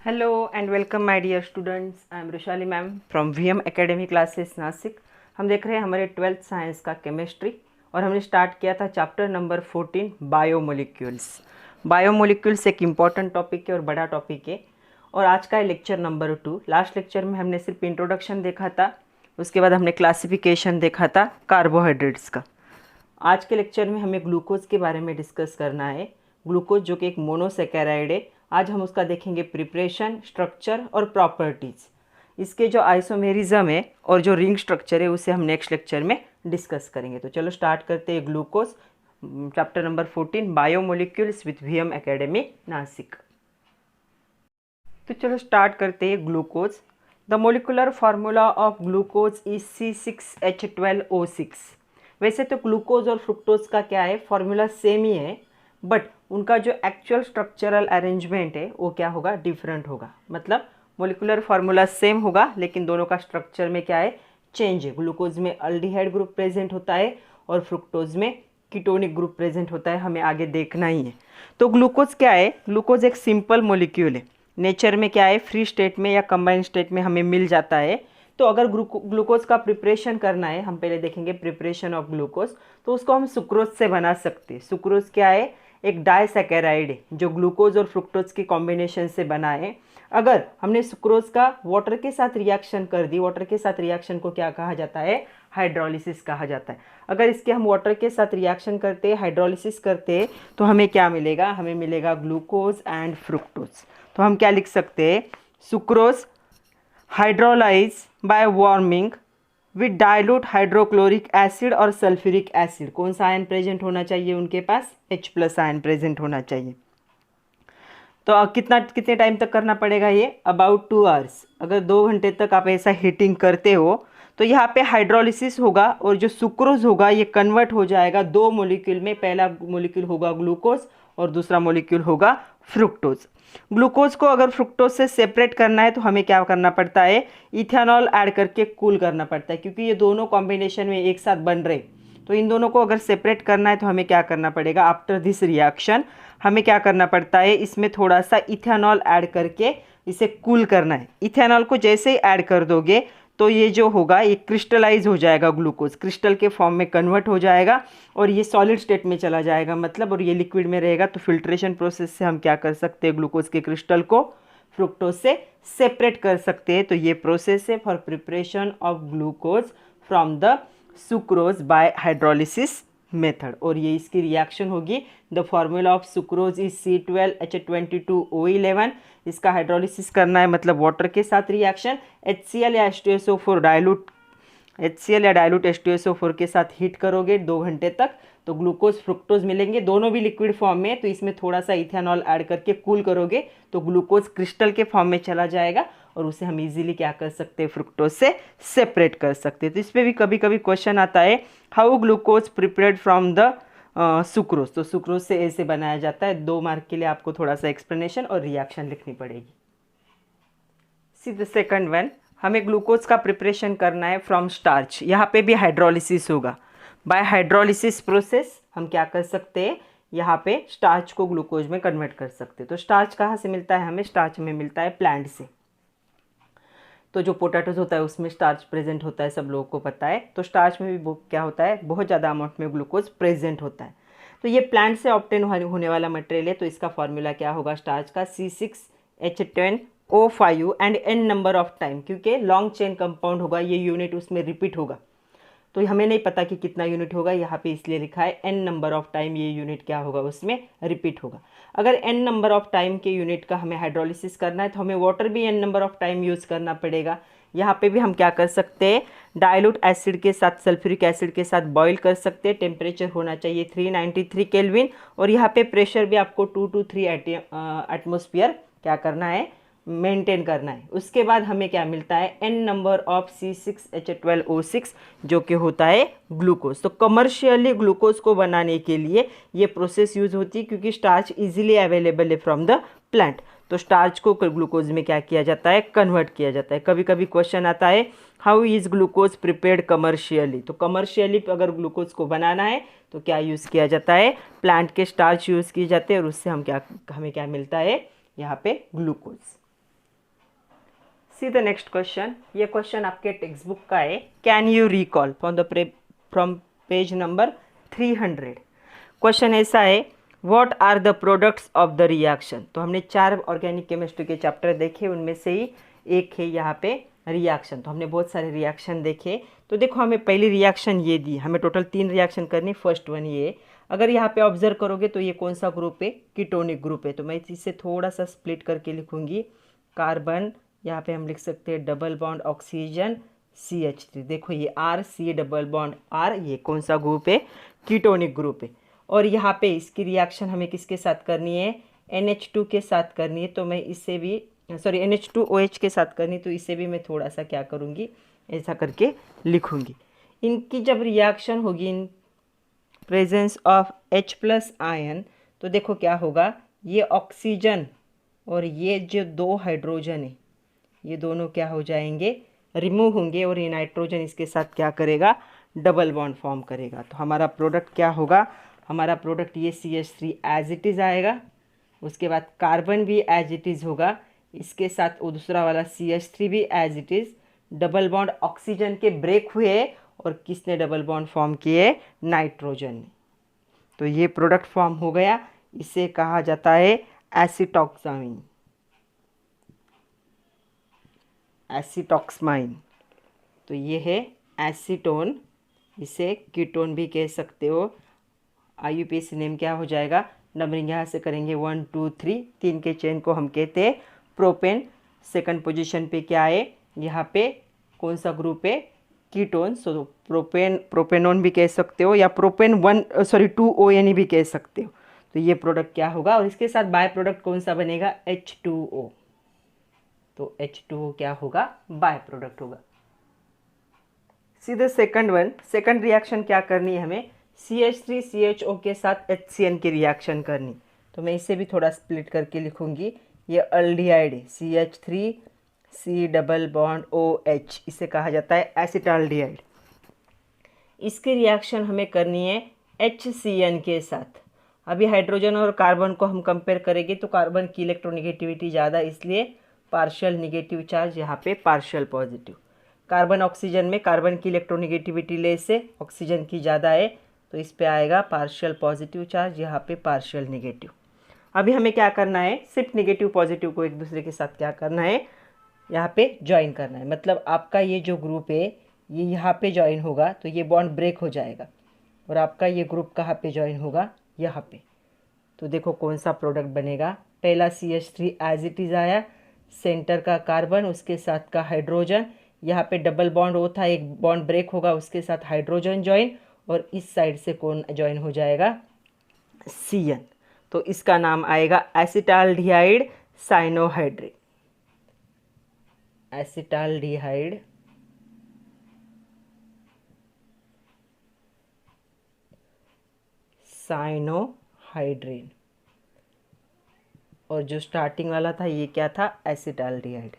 Hello and welcome my dear students. I am Rushali ma'am from VM Academy Classes Nashik. हम देख रहे हैं हमारे 12th साइंस का केमिस्ट्री और हमने स्टार्ट किया था चैप्टर नंबर 14 बायोमोलिक्यूल्स। बायोमोलिक्यूल्स एक इम्पॉर्टेंट टॉपिक है और बड़ा टॉपिक है और आज का है लेक्चर नंबर 2। लास्ट लेक्चर में हमने सिर्फ इंट्रोडक्शन देखा था, उसके बाद हमने क्लासिफिकेशन देखा था कार्बोहाइड्रेट्स का। आज के लेक्चर में हमें ग्लूकोज के बारे में डिस्कस करना है। ग्लूकोज जो कि एक मोनोसेकेराइड है, आज हम उसका देखेंगे प्रिपरेशन, स्ट्रक्चर और प्रॉपर्टीज़। इसके जो आइसोमेरिज्म है और जो रिंग स्ट्रक्चर है उसे हम नेक्स्ट लेक्चर में डिस्कस करेंगे। तो चलो स्टार्ट करते हैं glucose chapter number 14 biomolecules with VM academy Nashik. तो चलो स्टार्ट करते हैं glucose. The molecular formula of glucose is C6H12O6। वैसे तो ग्लूकोज और फ्रुक्टोज का क्या है, फार्मूला सेम ही है, बट उनका जो एक्चुअल स्ट्रक्चरल अरेंजमेंट है वो क्या होगा, डिफरेंट होगा। मतलब मोलिकुलर फार्मूला सेम होगा लेकिन दोनों का स्ट्रक्चर में क्या है, चेंज है। ग्लूकोज में अल्डिहाइड ग्रुप प्रेजेंट होता है और फ्रुक्टोज में कीटोनिक ग्रुप प्रेजेंट होता है, हमें आगे देखना ही है। तो ग्लूकोज क्या है, ग्लूकोज एक सिंपल मोलिक्यूल है। नेचर में क्या है, फ्री स्टेट में या कंबाइंड स्टेट में हमें मिल जाता है। तो अगर ग्लूकोज का प्रिपरेशन करना है, हम पहले देखेंगे प्रिपरेशन ऑफ ग्लूकोज, तो उसको हम सुक्रोज से बना सकते हैं। सुक्रोज क्या है, एक डाइसैकेराइड है जो ग्लूकोज और फ्रुक्टोज की कॉम्बिनेशन से बना है। अगर हमने सुक्रोज का वाटर के साथ रिएक्शन कर दी, वाटर के साथ रिएक्शन को क्या कहा जाता है, हाइड्रोलिसिस कहा जाता है। अगर इसके हम वाटर के साथ रिएक्शन करते हैं, हाइड्रोलिसिस करते हैं, तो हमें क्या मिलेगा, हमें मिलेगा ग्लूकोज एंड फ्रुक्टोज। तो हम क्या लिख सकते हैं, sucrose hydrolyse by warming with dilute hydrochloric acid और सल्फ्यूरिक एसिड। कौन सा आयन प्रेजेंट होना चाहिए उनके पास, H+ आयन प्रेजेंट होना चाहिए। तो कितने टाइम तक करना पड़ेगा ये, अबाउट 2 आवर्स। अगर 2 घंटे तक आप ऐसा हीटिंग करते हो तो यहाँ पे हाइड्रोलिसिस होगा और जो सुक्रोज होगा ये कन्वर्ट हो जाएगा 2 मोलिक्यूल में। पहला मोलिक्यूल होगा ग्लूकोज और दूसरा मोलिक्यूल होगा फ्रुक्टोज। ग्लूकोज को अगर फ्रुक्टोज से सेपरेट करना है तो हमें क्या करना पड़ता है, इथेनॉल ऐड करके कूल करना पड़ता है, क्योंकि ये दोनों कॉम्बिनेशन में एक साथ बन रहे। तो इन दोनों को अगर सेपरेट करना है तो हमें क्या करना पड़ेगा, आफ्टर दिस रिएक्शन हमें क्या करना पड़ता है, इसमें थोड़ा सा इथेनॉल ऐड करके इसे कूल करना है। इथेनॉल को जैसे ही ऐड कर दोगे तो ये जो होगा ये क्रिस्टलाइज हो जाएगा, ग्लूकोज क्रिस्टल के फॉर्म में कन्वर्ट हो जाएगा और ये सॉलिड स्टेट में चला जाएगा, मतलब, और ये लिक्विड में रहेगा। तो फिल्ट्रेशन प्रोसेस से हम क्या कर सकते हैं, ग्लूकोज के क्रिस्टल को फ्रुक्टोज से सेपरेट कर सकते हैं। तो ये प्रोसेस है for preparation of glucose from the sucrose bye hydrolysis method. और ये इसकी रिएक्शन होगी, the formula of sucrose is C12H22O11। इसका हाइड्रोलिसिस करना है, मतलब वाटर के साथ रिएक्शन, HCl या H2SO4 डाइल्यूट HCl या डाइल्यूट H2SO4 के साथ हीट करोगे 2 घंटे तक, तो ग्लूकोज फ्रुक्टोज मिलेंगे। दोनों भी लिक्विड फॉर्म में, तो इसमें थोड़ा सा इथेनॉल ऐड करके कूल करोगे तो ग्लूकोज क्रिस्टल के फॉर्म में चला जाएगा और उसे हम इजीली क्या कर सकते हैं, फ्रुक्टोज से सेपरेट कर सकते हैं। तो इस पर भी कभी कभी क्वेश्चन आता है, how glucose prepared from the sucrose. तो सुक्रोज से ऐसे बनाया जाता है। 2 मार्क के लिए आपको थोड़ा सा एक्सप्लेनेशन और रिएक्शन लिखनी पड़ेगी। सी द सेकंड वन, हमें ग्लूकोज का प्रिपरेशन करना है फ्रॉम स्टार्च। यहाँ पे भी हाइड्रोलिसिस होगा। बाय हाइड्रोलिसिस प्रोसेस हम क्या कर सकते हैं, यहाँ पे स्टार्च को ग्लूकोज में कन्वर्ट कर सकते हैं। तो स्टार्च कहाँ से मिलता है हमें, स्टार्च में मिलता है प्लांट से। तो जो पोटैटोज होता है उसमें स्टार्च प्रेजेंट होता है, सब लोगों को पता है। तो स्टार्च में भी क्या होता है, बहुत ज़्यादा अमाउंट में ग्लूकोज प्रेजेंट होता है। तो ये प्लांट से ऑब्टेन होने वाला मटेरियल है। तो इसका फॉर्मूला क्या होगा, स्टार्च का C6H10O5 and n number of time, क्योंकि लॉन्ग चेन कंपाउंड होगा, ये यूनिट उसमें रिपीट होगा। तो हमें नहीं पता कि कितना यूनिट होगा, यहाँ पे इसलिए लिखा है n नंबर ऑफ टाइम ये यूनिट क्या होगा, उसमें रिपीट होगा। अगर n नंबर ऑफ टाइम के यूनिट का हमें हाइड्रोलिसिस करना है तो हमें वाटर भी n number of time use करना पड़ेगा। यहाँ पे भी हम क्या कर सकते हैं, डाइल्यूट एसिड के साथ सल्फ्यूरिक एसिड के साथ बॉईल कर सकते हैं। टेम्परेचर होना चाहिए 393 केल्विन और यहाँ पे प्रेशर भी आपको 2 to 3 एटमोस्फियर क्या करना है, मेंटेन करना है। उसके बाद हमें क्या मिलता है, n नंबर ऑफ C6H12O6 जो कि होता है ग्लूकोज। तो कमर्शियली ग्लूकोज को बनाने के लिए ये प्रोसेस यूज होती है, क्योंकि स्टार्च इजीली अवेलेबल है फ्रॉम द प्लांट। तो स्टार्च को ग्लूकोज में क्या किया जाता है, कन्वर्ट किया जाता है। कभी कभी क्वेश्चन आता है, how is glucose prepared commercially. तो कमर्शियली अगर ग्लूकोज को बनाना है तो क्या यूज़ किया जाता है, प्लांट के स्टार्च यूज़ किए जाते हैं और उससे हमें क्या मिलता है, यहाँ पे glucose. See the next question. ये क्वेश्चन आपके टेक्स्ट बुक का है। Can you recall from page number 300। Question ऐसा है, what are the products of the reaction. तो हमने 4 ऑर्गेनिक केमिस्ट्री के चैप्टर देखे, उनमें से ही एक है यहाँ पे रिएक्शन। तो हमने बहुत सारे रिएक्शन देखे। तो देखो हमें पहली रिएक्शन ये दी, हमें टोटल 3 रिएक्शन करनी। फर्स्ट वन ये, अगर यहाँ पे ऑब्जर्व करोगे तो ये कौन सा ग्रुप है, कीटोनिक ग्रुप है। तो मैं इसे थोड़ा सा स्प्लिट करके लिखूंगी। कार्बन, यहाँ पे हम लिख सकते हैं डबल बॉन्ड ऑक्सीजन CH3। देखो ये RC डबल बॉन्ड R, ये कौन सा ग्रुप है, कीटोनिक ग्रुप है। और यहाँ पे इसकी रिएक्शन हमें किसके साथ करनी है, NH2 के साथ करनी है। तो मैं इससे भी NH2OH के साथ करनी, तो इसे भी मैं थोड़ा सा क्या करूँगी, ऐसा करके लिखूँगी। इनकी जब रिएक्शन होगी in presence of H+ ion, तो देखो क्या होगा, ये ऑक्सीजन और ये जो 2 हाइड्रोजन है, ये दोनों क्या हो जाएंगे, रिमूव होंगे। और ये नाइट्रोजन इसके साथ क्या करेगा, डबल बॉन्ड फॉर्म करेगा। तो हमारा प्रोडक्ट क्या होगा, हमारा प्रोडक्ट ये CH3 एज इट इज़ आएगा। उसके बाद कार्बन भी एज इट इज़ होगा, इसके साथ वो दूसरा वाला CH3 भी as it is. Double bond oxygen के ब्रेक हुए और किसने डबल बॉन्ड फॉर्म किए, नाइट्रोजन ने। तो ये प्रोडक्ट फॉर्म हो गया। इसे कहा जाता है एसिटॉक्सामाइन, एसिटॉक्समाइन। तो ये है एसीटोन, इसे कीटोन भी कह सकते हो। IUPAC नेम क्या हो जाएगा, नंबरिंग यहाँ से करेंगे 1 2 3, 3 के चेन को हम कहते हैं प्रोपेन। सेकंड पोजीशन पे क्या है, यहाँ पे कौन सा ग्रुप है, कीटोन। सो प्रोपेनोन भी कह सकते हो, या प्रोपेन 2ONE भी कह सकते हो। तो ये प्रोडक्ट क्या होगा, और इसके साथ बाय प्रोडक्ट कौन सा बनेगा, H2O। तो H2O क्या होगा, बाय प्रोडक्ट होगा। सीधे सेकंड वन, सेकंड रिएक्शन क्या करनी है हमें, CH3 CHO के साथ HCN की रिएक्शन करनी। तो मैं इसे भी थोड़ा स्प्लिट करके लिखूंगी। ये अल्डिहाइड है, CH3 C double bond OH, इसे कहा जाता है एसिटाल्डिहाइड। इसकी रिएक्शन हमें करनी है HCN के साथ। अभी हाइड्रोजन और कार्बन को हम कंपेयर करेंगे तो कार्बन की इलेक्ट्रोनेगेटिविटी ज़्यादा, इसलिए पार्शियल निगेटिव चार्ज, यहाँ पे पार्शियल पॉजिटिव। कार्बन ऑक्सीजन में कार्बन की इलेक्ट्रोनेगेटिविटी लेस है, ऑक्सीजन की ज़्यादा है, तो इस पे आएगा पार्शियल पॉजिटिव चार्ज, यहाँ पे पार्शियल निगेटिव। अभी हमें क्या करना है, सिर्फ निगेटिव पॉजिटिव को एक दूसरे के साथ क्या करना है, यहाँ पे ज्वाइन करना है। मतलब आपका ये जो ग्रुप है ये यहाँ पे ज्वाइन होगा, तो ये बॉन्ड ब्रेक हो जाएगा। और आपका ये ग्रुप कहाँ पे ज्वाइन होगा, यहाँ पे। तो देखो कौन सा प्रोडक्ट बनेगा, पहला CH3 एज इट इज़ आया, सेंटर का कार्बन, उसके साथ का हाइड्रोजन, यहाँ पे डबल बॉन्ड वो था, एक बॉन्ड ब्रेक होगा, उसके साथ हाइड्रोजन ज्वाइन, और इस साइड से कौन ज्वाइन हो जाएगा, CN। तो इसका नाम आएगा एसिटाल्डिहाइड साइनोहाइड्रेट, एसिटाल्डिहाइड साइनोहाइड्रेन। और जो स्टार्टिंग वाला था ये क्या था, एसिटाल्डिहाइड।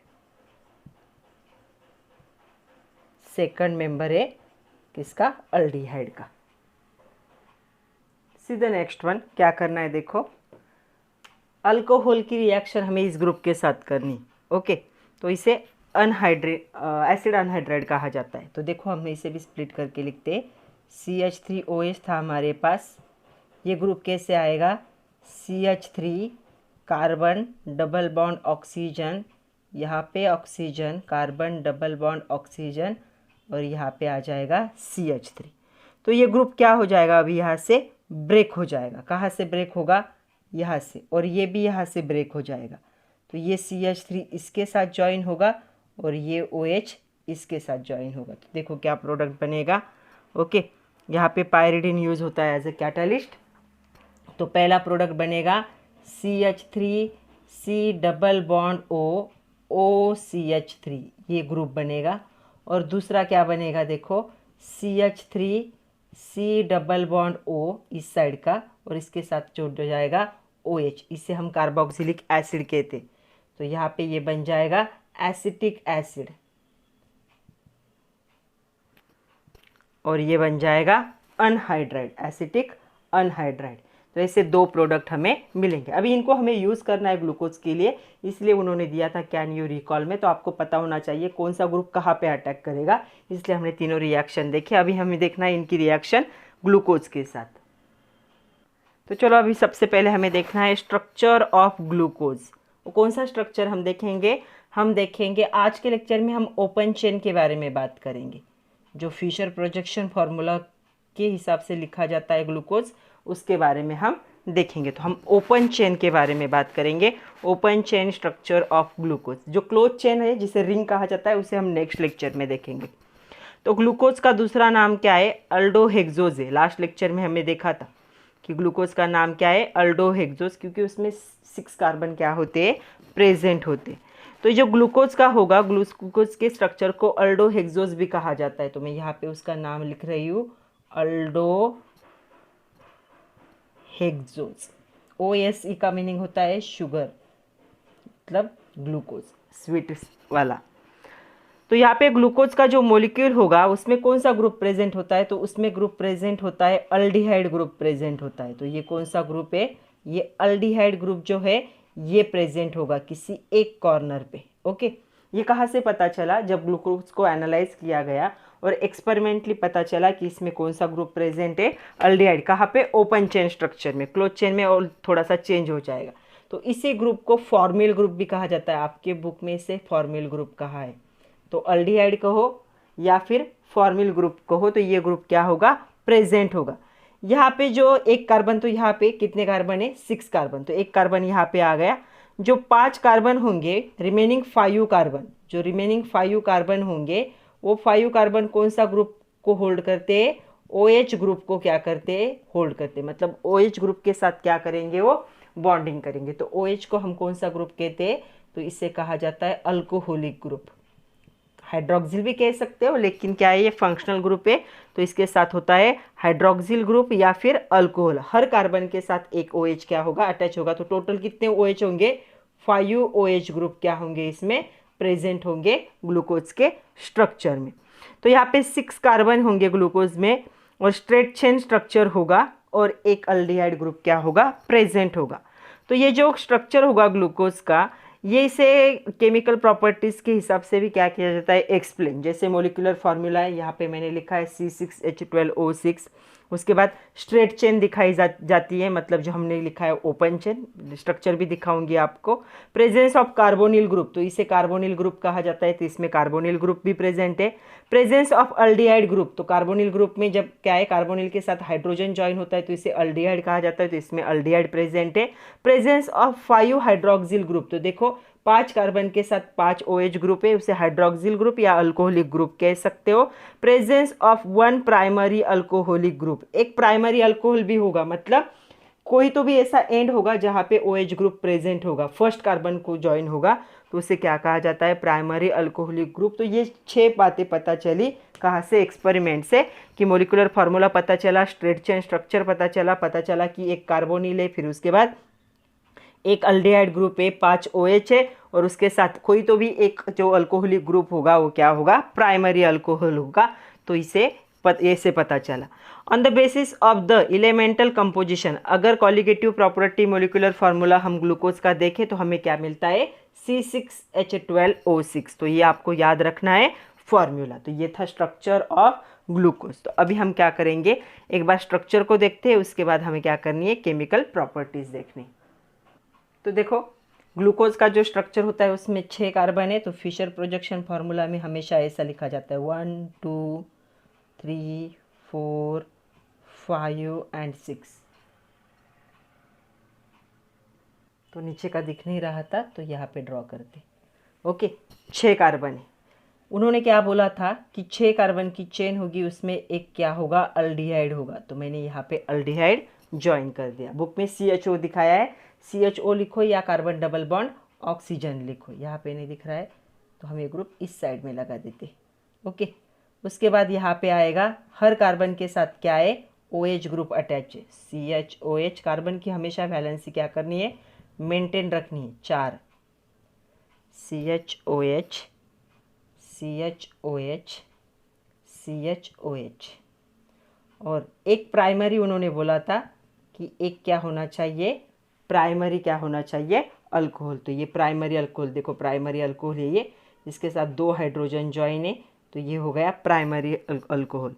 सेकंड मेंबर है किसका, अल्डिहाइड का। सीधे नेक्स्ट वन क्या करना है, देखो अल्कोहल की रिएक्शन हमें इस ग्रुप के साथ करनी। ओके, तो इसे एसिड अनहाइड्राइड कहा जाता है। तो देखो हम इसे भी स्प्लिट करके लिखते हैं। CH3OH था हमारे पास, ये ग्रुप कैसे आएगा, CH3 carbon double bond oxygen, यहाँ पे oxygen, carbon double bond oxygen, और यहाँ पे आ जाएगा CH3। तो ये ग्रुप क्या हो जाएगा, अभी यहाँ से ब्रेक हो जाएगा। कहाँ से ब्रेक होगा, यहाँ से, और ये भी यहाँ से ब्रेक हो जाएगा। तो ये CH3 इसके साथ ज्वाइन होगा और ये OH इसके साथ ज्वाइन होगा। तो देखो क्या प्रोडक्ट बनेगा। ओके, यहाँ पे पायरिडीन यूज़ होता है एज ए कैटलिस्ट। तो पहला प्रोडक्ट बनेगा CH3 C double bond O OCH3, ये ग्रुप बनेगा। और दूसरा क्या बनेगा, देखो CH3 C double bond O इस साइड का, और इसके साथ जुड़ जाएगा OH, इसे हम कार्बोक्सिलिक एसिड कहते। तो यहाँ पे ये बन जाएगा एसिटिक एसिड, और ये बन जाएगा अनहाइड्राइड, एसिटिक अनहाइड्राइड। तो ऐसे 2 प्रोडक्ट हमें मिलेंगे। अभी इनको हमें यूज़ करना है ग्लूकोज के लिए, इसलिए उन्होंने दिया था कैन यू रिकॉल में, तो आपको पता होना चाहिए कौन सा ग्रुप कहाँ पे अटैक करेगा, इसलिए हमने तीनों रिएक्शन देखे। अभी हमें देखना है इनकी रिएक्शन ग्लूकोज के साथ। तो चलो अभी सबसे पहले हमें देखना है स्ट्रक्चर ऑफ ग्लूकोज। कौन सा स्ट्रक्चर हम देखेंगे आज के लेक्चर में हम ओपन चेन के बारे में बात करेंगे। जो फिशर प्रोजेक्शन फार्मूला के हिसाब से लिखा जाता है ग्लूकोज, उसके बारे में हम देखेंगे। तो हम ओपन चेन के बारे में बात करेंगे, open chain structure of glucose. जो क्लोज चेन है जिसे रिंग कहा जाता है, उसे हम नेक्स्ट लेक्चर में देखेंगे। तो ग्लूकोज का दूसरा नाम क्या है? अल्डोहेक्सोज है। लास्ट लेक्चर में हमने देखा था कि ग्लूकोज का नाम क्या है? अल्डोहेक्सोज, क्योंकि उसमें 6 कार्बन क्या होते हैं? प्रेजेंट होते। तो ये जो ग्लूकोज का होगा, ग्लूकोज के स्ट्रक्चर को अल्डोहेक्सोज भी कहा जाता है। तो मैं यहाँ पे उसका नाम लिख रही हूँ अल्डोहेक्सोज। OSE का मीनिंग होता है शुगर, मतलब ग्लूकोज, स्वीट वाला। तो यहाँ पे ग्लूकोज का जो मॉलिक्यूल होगा उसमें कौन सा ग्रुप प्रेजेंट होता है? तो उसमें ग्रुप प्रेजेंट होता है अल्डिहाइड ग्रुप प्रेजेंट होता है। तो ये कौन सा ग्रुप है? ये अल्डिहाइड ग्रुप जो है ये प्रेजेंट होगा किसी एक कॉर्नर पे। ओके, ये कहाँ से पता चला? जब ग्लूकोज को एनालाइज किया गया और एक्सपेरिमेंटली पता चला कि इसमें कौन सा ग्रुप प्रेजेंट है? अल्डिहाइड। कहाँ पे? ओपन चेन स्ट्रक्चर में। क्लोज चेन में और थोड़ा सा चेंज हो जाएगा। तो इसी ग्रुप को फॉर्मिल ग्रुप भी कहा जाता है। आपके बुक में से फॉर्मिल ग्रुप कहा है, तो अल्डिहाइड कहो या फिर फॉर्मिल ग्रुप कहो, तो ये ग्रुप क्या होगा? प्रेजेंट होगा। यहाँ पे जो एक कार्बन, तो यहाँ पे कितने कार्बन है? 6 कार्बन। तो एक कार्बन यहाँ पे आ गया। जो 5 कार्बन होंगे, रिमेनिंग 5 कार्बन, जो रिमेनिंग 5 कार्बन होंगे, वो 5 कार्बन कौन सा ग्रुप को होल्ड करते हैं? OH ग्रुप को क्या करते हैं? होल्ड करते हैं। मतलब OH ग्रुप के साथ क्या करेंगे? वो बॉन्डिंग करेंगे। तो OH को हम कौन सा ग्रुप कहते हैं? तो इसे कहा जाता है अल्कोहलिक ग्रुप। हाइड्रोक्सिल भी कह सकते हो, लेकिन क्या है, ये फंक्शनल ग्रुप है, तो इसके साथ होता है हाइड्रोक्सिल ग्रुप या फिर अल्कोहल। हर कार्बन के साथ एक OH क्या होगा? अटैच होगा। तो टोटल कितने OH होंगे? 5 OH ग्रुप क्या होंगे? इसमें प्रेजेंट होंगे ग्लूकोज के स्ट्रक्चर में। तो यहाँ पे 6 कार्बन होंगे ग्लूकोज में और स्ट्रेट चेन स्ट्रक्चर होगा और एक अल्डिहाइड ग्रुप क्या होगा? प्रेजेंट होगा। तो ये जो स्ट्रक्चर होगा ग्लूकोज का, ये इसे केमिकल प्रॉपर्टीज़ के हिसाब से भी क्या किया जाता है? एक्सप्लेन। जैसे मोलिकुलर फार्मूला है, यहाँ पे मैंने लिखा है C6H12O6। उसके बाद स्ट्रेट चेन दिखाई जाती है, मतलब जो हमने लिखा है ओपन चेन। स्ट्रक्चर भी दिखाऊंगी आपको। प्रेजेंस ऑफ कार्बोनिल ग्रुप, तो इसे कार्बोनिल ग्रुप कहा जाता है, तो इसमें कार्बोनिल ग्रुप भी प्रेजेंट है। प्रेजेंस ऑफ अल्डिहाइड ग्रुप, तो कार्बोनिल ग्रुप में जब क्या है, कार्बोनिल के साथ हाइड्रोजन ज्वाइन होता है तो इसे अल्डिहाइड कहा जाता है, तो इसमें अल्डिहाइड प्रेजेंट है। प्रेजेंस ऑफ 5 हाइड्रोक्सिल ग्रुप, तो देखो 5 कार्बन के साथ 5 OH ग्रुप है, उसे हाइड्रोक्सिल ग्रुप या अल्कोहलिक ग्रुप कह सकते हो। Presence of 1 primary alcoholic group, एक प्राइमरी अल्कोहल भी होगा, मतलब कोई तो भी ऐसा एंड होगा जहाँ पे OH ग्रुप प्रेजेंट होगा, फर्स्ट कार्बन को ज्वाइन होगा, तो उसे क्या कहा जाता है? Primary alcoholic group. तो ये 6 बातें पता चली कहाँ से? एक्सपेरिमेंट से, कि मोलिकुलर फार्मूला पता चला, स्ट्रेट चेन स्ट्रक्चर पता चला कि एक कार्बोनिल है, फिर उसके बाद एक अल्डिहाइड ग्रुप है, 5 OH है, और उसके साथ कोई तो भी एक जो अल्कोहलिक ग्रुप होगा वो क्या होगा? प्राइमरी अल्कोहल होगा। तो इसे पता चला। On the basis of the elemental composition, अगर कॉलिगेटिव प्रॉपर्टी मोलिकुलर फार्मूला हम ग्लूकोज का देखें तो हमें क्या मिलता है? C6H12O6। तो ये आपको याद रखना है फॉर्मूला। तो ये था स्ट्रक्चर ऑफ ग्लूकोज। तो अभी हम क्या करेंगे, एक बार स्ट्रक्चर को देखते हैं, उसके बाद हमें क्या करनी है? केमिकल प्रॉपर्टीज देखनी। तो देखो ग्लूकोज का जो स्ट्रक्चर होता है उसमें 6 कार्बन है, तो फिशर प्रोजेक्शन फार्मूला में हमेशा ऐसा लिखा जाता है 1 2 3 4 5 एंड 6। तो नीचे का दिख नहीं रहा था तो यहाँ पे ड्रॉ करते। ओके, 6 कार्बन है। उन्होंने क्या बोला था कि 6 कार्बन की चेन होगी, उसमें एक क्या होगा? अल्डिहाइड होगा। तो मैंने यहाँ पे अल्डिहाइड ज्वाइन कर दिया। बुक में CHO दिखाया है, CHO लिखो या कार्बन डबल बॉन्ड ऑक्सीजन लिखो। यहाँ पे नहीं दिख रहा है तो हम ये ग्रुप इस साइड में लगा देते। ओके, उसके बाद यहाँ पे आएगा हर कार्बन के साथ क्या है? OH ग्रुप अटैच है, CHOH। कार्बन की हमेशा वैलेंसी क्या करनी है? मेंटेन रखनी है। 4 CHOH CHOH CHOH। और एक प्राइमरी उन्होंने बोला था कि एक क्या होना चाहिए, प्राइमरी क्या होना चाहिए, अल्कोहल। तो ये प्राइमरी अल्कोहल, देखो प्राइमरी अल्कोहल है ये, इसके साथ 2 हाइड्रोजन जॉइन है, तो ये हो गया प्राइमरी अल्कोहल।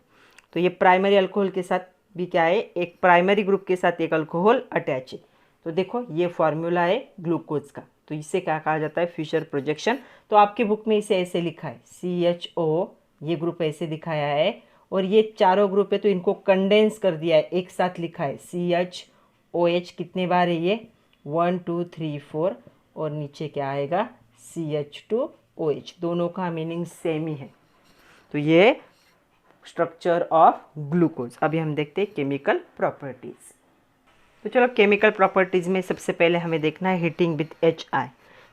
तो ये प्राइमरी अल्कोहल के साथ भी क्या है, एक प्राइमरी ग्रुप के साथ एक अल्कोहल अटैच है। तो देखो ये फॉर्मूला है ग्लूकोज का, तो इससे क्या कहा जाता है, फिशर प्रोजेक्शन। तो आपकी बुक में इसे ऐसे लिखा है CHO, ये ग्रुप ऐसे दिखाया है, और ये चारों ग्रुप है तो इनको कंडेंस कर दिया है, एक साथ लिखा है CHOH। कितने बार है ये, 1 2 3 4, और नीचे क्या आएगा CH2OH। दोनों का मीनिंग सेम ही है। तो ये स्ट्रक्चर ऑफ ग्लूकोज। अभी हम देखते हैं केमिकल प्रॉपर्टीज। तो चलो केमिकल प्रॉपर्टीज में सबसे पहले हमें देखना है हीटिंग विथ HI।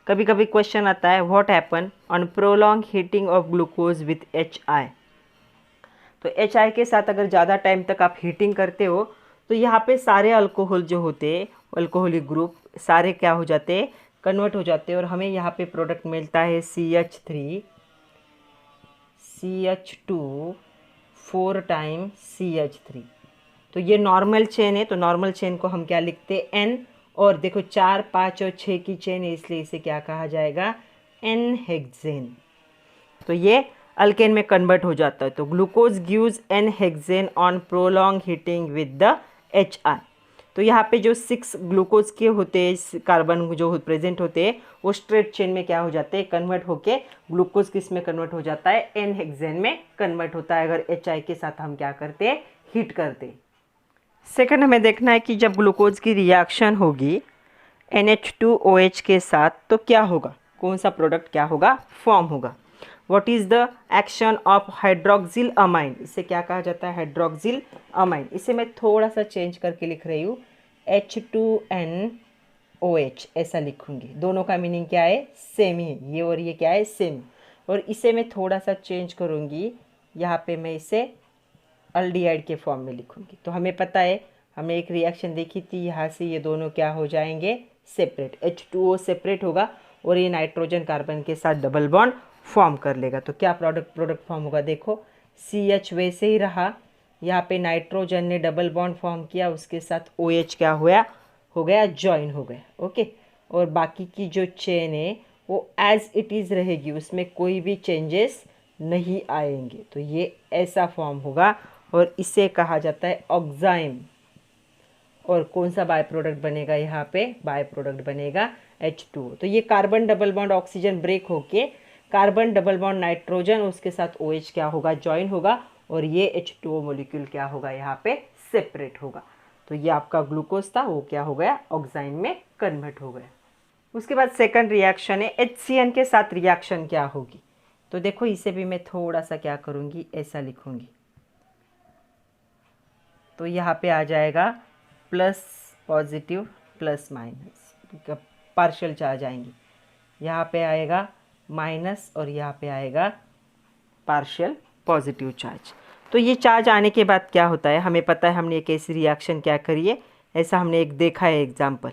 कभी कभी क्वेश्चन आता है what happen on prolong heating of glucose with HI। तो HI के साथ अगर ज़्यादा टाइम तक आप हीटिंग करते हो तो यहाँ पे सारे अल्कोहल जो होते हैं, अल्कोहलिक ग्रुप सारे क्या हो जाते हैं, कन्वर्ट हो जाते हैं, और हमें यहाँ पे प्रोडक्ट मिलता है CH3 CH2 4 टाइम CH3। तो ये नॉर्मल चेन है, तो नॉर्मल चेन को हम क्या लिखते हैं N, और देखो 4 5 और 6 की चेन है, इसलिए इसे क्या कहा जाएगा, N हेक्सेन। तो ये अल्केन में कन्वर्ट हो जाता है। तो glucose gives N hexane on prolong heating with the HI। तो यहाँ पे जो 6 ग्लूकोज के होते हैं कार्बन जो प्रेजेंट होते हैं वो स्ट्रेट चेन में क्या हो जाते हैं, कन्वर्ट होके ग्लूकोज किस में कन्वर्ट हो जाता है, N हेक्सेन में कन्वर्ट होता है अगर HI के साथ हम क्या करते हैं, हीट करते हैं। सेकंड हमें देखना है कि जब ग्लूकोज की रिएक्शन होगी NH2OH के साथ तो क्या होगा, कौन सा प्रोडक्ट क्या होगा, फॉर्म होगा। What is the action of hydroxyl amine, इसे क्या कहा जाता है, हाइड्रोक्सिल अमाइन। इसे मैं थोड़ा सा चेंज करके लिख रही हूँ, H2NOH ऐसा लिखूंगी। दोनों का मीनिंग क्या है, सेम ही है, ये और ये क्या है, सेम। और इसे मैं थोड़ा सा चेंज करूँगी, यहाँ पे मैं इसे अल्डिहाइड के फॉर्म में लिखूंगी। तो हमें पता है, हमने एक रिएक्शन देखी थी, यहाँ से ये दोनों क्या हो जाएंगे, सेपरेट। H2O सेपरेट होगा और ये नाइट्रोजन कार्बन के साथ डबल बॉन्ड फॉर्म कर लेगा। तो क्या प्रोडक्ट फॉर्म होगा, देखो CH वैसे ही रहा, यहाँ पे नाइट्रोजन ने डबल बॉन्ड फॉर्म किया, उसके साथ OH क्या हो गया जॉइन हो गया। ओके, और बाकी की जो चेन है वो एज इट इज़ रहेगी, उसमें कोई भी चेंजेस नहीं आएंगे। तो ये ऐसा फॉर्म होगा और इसे कहा जाता है ऑक्साइम। और कौन सा बाय प्रोडक्ट बनेगा, यहाँ पे बाय प्रोडक्ट बनेगा H2O। तो ये carbon double bond oxygen break होके कार्बन डबल बॉन्ड नाइट्रोजन उसके साथ OH क्या होगा, जॉइन होगा, और ये H2O मॉलिक्यूल क्या होगा, यहाँ पे सेपरेट होगा। तो ये आपका ग्लूकोज था, वो क्या हो गया, ऑक्साइम में कन्वर्ट हो गया। उसके बाद सेकंड रिएक्शन है HCN के साथ रिएक्शन क्या होगी। तो देखो इसे भी मैं थोड़ा सा क्या करूँगी, ऐसा लिखूँगी। तो यहाँ पे आ जाएगा plus positive plus minus, partial charge आएंगी, यहाँ पे आएगा माइनस और यहाँ पे आएगा पार्शियल पॉजिटिव चार्ज। तो ये चार्ज आने के बाद क्या होता है, हमें पता है, हमने एक ऐसी रिएक्शन क्या करी है, ऐसा हमने एक देखा है एग्जाम्पल।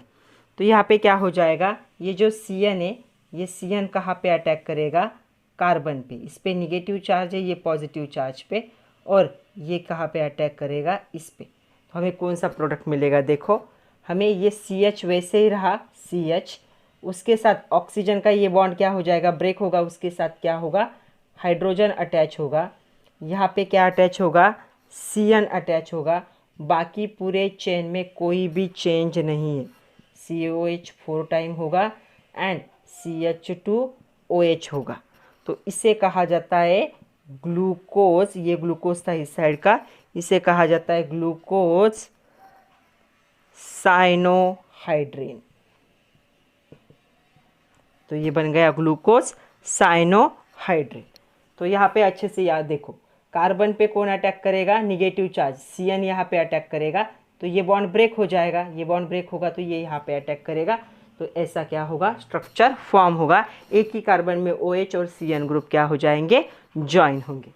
तो यहाँ पे क्या हो जाएगा, ये जो CN है, ये CN कहाँ पे अटैक करेगा, कार्बन पे, इस पे निगेटिव चार्ज है, ये पॉजिटिव चार्ज पे, और ये कहाँ पे अटैक करेगा, इस पे। तो हमें कौन सा प्रोडक्ट मिलेगा, देखो हमें ये CH वैसे ही रहा, CH उसके साथ ऑक्सीजन का ये बॉन्ड क्या हो जाएगा, ब्रेक होगा, उसके साथ क्या होगा, हाइड्रोजन अटैच होगा, यहाँ पे क्या अटैच होगा, CN अटैच होगा। बाकी पूरे चेन में कोई भी चेंज नहीं है, COH 4 टाइम होगा एंड CH2OH होगा। तो इसे कहा जाता है ग्लूकोज, ये ग्लूकोज था इस साइड का, इसे कहा जाता है ग्लूकोज साइनोहाइड्रेन। तो ये बन गया ग्लूकोज साइनोहाइड्रेन। तो यहाँ पे अच्छे से याद देखो, कार्बन पे कौन अटैक करेगा, निगेटिव चार्ज CN यहाँ पे अटैक करेगा, तो ये बॉन्ड ब्रेक हो जाएगा, ये बॉन्ड ब्रेक होगा तो ये यहाँ पे अटैक करेगा। तो ऐसा क्या होगा, स्ट्रक्चर फॉर्म होगा, एक ही कार्बन में OH और CN ग्रुप क्या हो जाएंगे, ज्वाइन होंगे।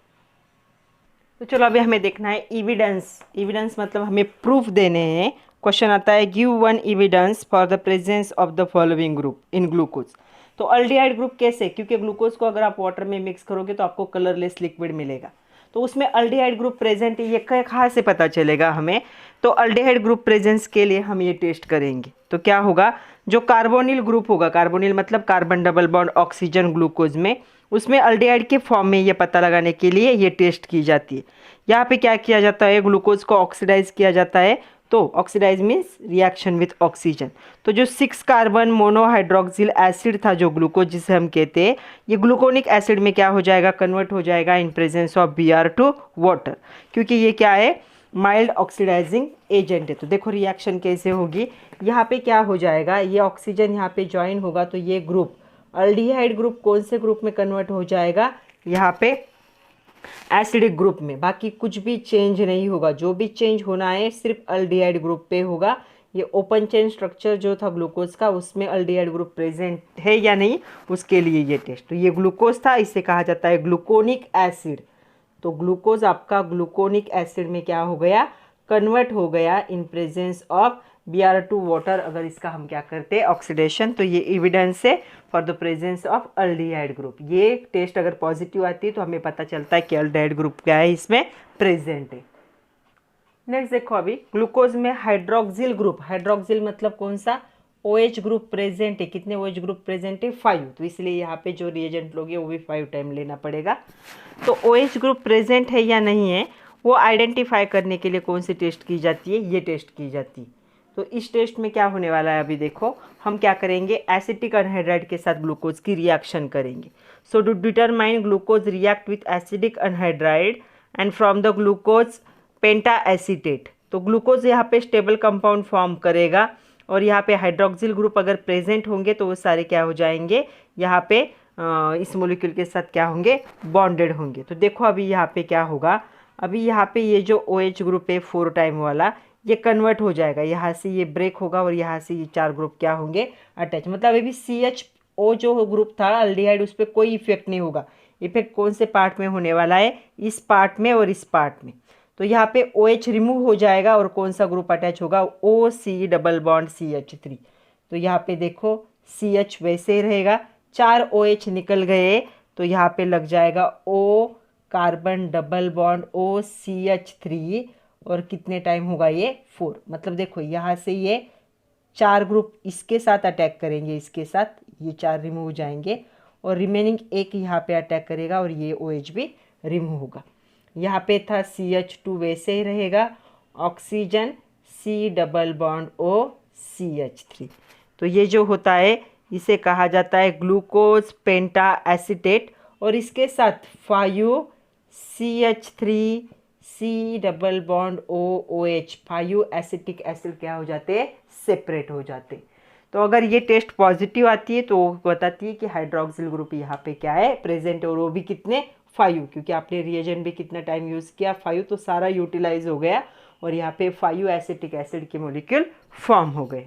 तो चलो अभी हमें देखना है एविडेंस मतलब हमें प्रूफ देने हैं। क्वेश्चन आता है give one evidence for the presence of the following group in glucose. तो अल्डिहाइड ग्रुप कैसे, क्योंकि ग्लूकोज को अगर आप वाटर में मिक्स करोगे तो आपको कलरलेस लिक्विड मिलेगा। तो उसमें अल्डिहाइड ग्रुप प्रेजेंट है, ये कहाँ से पता चलेगा हमें? तो अल्डिहाइड ग्रुप प्रेजेंस के लिए हम ये टेस्ट करेंगे। तो क्या होगा, जो कार्बोनिल ग्रुप होगा, कार्बोनिल मतलब carbon double bond oxygen glucose में, उसमें अल्डिहाइड के फॉर्म में ये पता लगाने के लिए ये टेस्ट की जाती है। यहाँ पे क्या किया जाता है, ग्लूकोज को ऑक्सीडाइज किया जाता है। तो oxidise means reaction with oxygen. तो जो 6 कार्बन मोनोहाइड्रोक्सिल एसिड था जो ग्लूकोज जिसे हम कहते हैं, ये ग्लूकोनिक एसिड में क्या हो जाएगा, कन्वर्ट हो जाएगा in presence of Br2 water, क्योंकि ये क्या है, माइल्ड ऑक्सीडाइजिंग एजेंट है। तो देखो रिएक्शन कैसे होगी, यहाँ पे क्या हो जाएगा, ये ऑक्सीजन यहाँ पे ज्वाइन होगा तो ये ग्रुप अल्डिहाइड ग्रुप कौन से ग्रुप में कन्वर्ट हो जाएगा, यहाँ पे एसिडिक ग्रुप में। बाकी कुछ भी चेंज नहीं होगा, जो भी चेंज होना है सिर्फ अल्डिहाइड ग्रुप पे होगा। ये ओपन चेन स्ट्रक्चर जो था ग्लूकोज का, उसमें अल्डिहाइड ग्रुप प्रेजेंट है या नहीं, उसके लिए ये टेस्ट। तो ये ग्लूकोज था, इसे कहा जाता है ग्लूकोनिक एसिड। तो ग्लूकोज आपका ग्लूकोनिक एसिड में क्या हो गया, कन्वर्ट हो गया in presence of Br2 water. अगर इसका हम क्या करते हैं, ऑक्सीडेशन, तो ये एविडेंस है for the presence of aldehyde group. ये टेस्ट अगर पॉजिटिव आती है तो हमें पता चलता है कि अल्डिहाइड ग्रुप क्या है, इसमें प्रेजेंट है। नेक्स्ट देखो, अभी ग्लूकोज में हाइड्रोक्सिल ग्रुप, हाइड्रोक्सिल मतलब कौन सा, OH ग्रुप प्रेजेंट है। कितने OH ग्रुप प्रेजेंट है, 5। तो इसलिए यहाँ पे जो रिएजेंट लोगे वो भी 5 टाइम लेना पड़ेगा। तो OH ग्रुप प्रेजेंट है या नहीं है, वो आइडेंटिफाई करने के लिए कौन सी टेस्ट की जाती है, ये टेस्ट की जाती है। तो इस टेस्ट में क्या होने वाला है, अभी देखो हम क्या करेंगे, एसिटिक अनहाइड्राइड के साथ ग्लूकोज की रिएक्शन करेंगे। So to determine glucose react with acidic anhydride and from the glucose penta acetate. तो ग्लूकोज यहाँ पे स्टेबल कंपाउंड फॉर्म करेगा और यहाँ पे हाइड्रोक्सिल ग्रुप अगर प्रेजेंट होंगे तो वो सारे क्या हो जाएंगे, यहाँ पे इस मोलिक्यूल के साथ क्या होंगे, बॉन्डेड होंगे। तो देखो अभी यहाँ पे क्या होगा, अभी यहाँ पे ये जो OH ग्रुप है 4 टाइम वाला, ये कन्वर्ट हो जाएगा, यहाँ से ये ब्रेक होगा और यहाँ से ये 4 ग्रुप क्या होंगे, अटैच। मतलब अभी CHO जो ग्रुप था अल्डिहाइड, उस पर कोई इफेक्ट नहीं होगा। इफेक्ट कौन से पार्ट में होने वाला है, इस पार्ट में और इस पार्ट में। तो यहाँ पे OH रिमूव हो जाएगा और कौन सा ग्रुप अटैच होगा, OC डबल बॉन्ड CH3। तो यहाँ पे देखो CH वैसे ही रहेगा, 4 OH निकल गए तो यहाँ पे लग जाएगा O carbon double bond OCH3 और कितने टाइम होगा ये, 4। मतलब देखो यहाँ से ये 4 ग्रुप इसके साथ अटैक करेंगे, इसके साथ ये 4 रिमूव हो जाएंगे और रिमेनिंग एक यहाँ पे अटैक करेगा और ये OH भी रिमूव होगा। यहाँ पे था CH2 वैसे ही रहेगा, oxygen C double bond O CH3। तो ये जो होता है इसे कहा जाता है ग्लूकोज पेंटा एसीटेट और इसके साथ 5 CH3 C double bond OH 5 acetic acid क्या हो जाते हैं, सेपरेट हो जाते। तो अगर ये टेस्ट पॉजिटिव आती है तो वो बताती है कि हाइड्रोक्सिल ग्रुप यहाँ पे क्या है, प्रेजेंट, और वो भी कितने, 5, क्योंकि आपने रिएजेंट भी कितना टाइम यूज़ किया, 5, तो सारा यूटिलाइज हो गया और यहाँ पे 5 एसिटिक एसिड के मॉलिक्यूल फॉर्म हो गए।